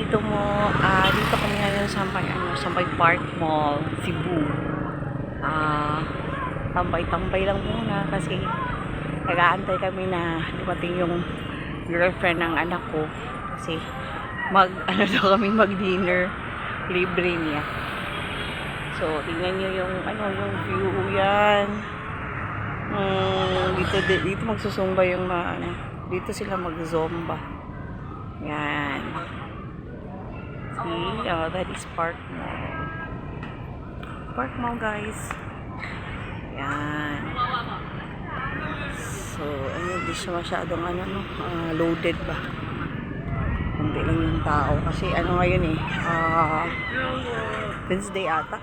Dito kami ngayon sa may Park Mall, Cebu. Tambay-tambay lang muna kasi nag-aantay kami na dumating yung girlfriend ng anak ko kasi kami mag-dinner, libre niya. So, tingnan niyo yung view yan. Dito magsusumba yung dito sila mag-zumba. Yan. See, that is Park Mall. Park Mall, guys. Yan. So, hindi siya masyadong loaded ba. Kunti lang yung tao. Kasi ngayon Wednesday ata.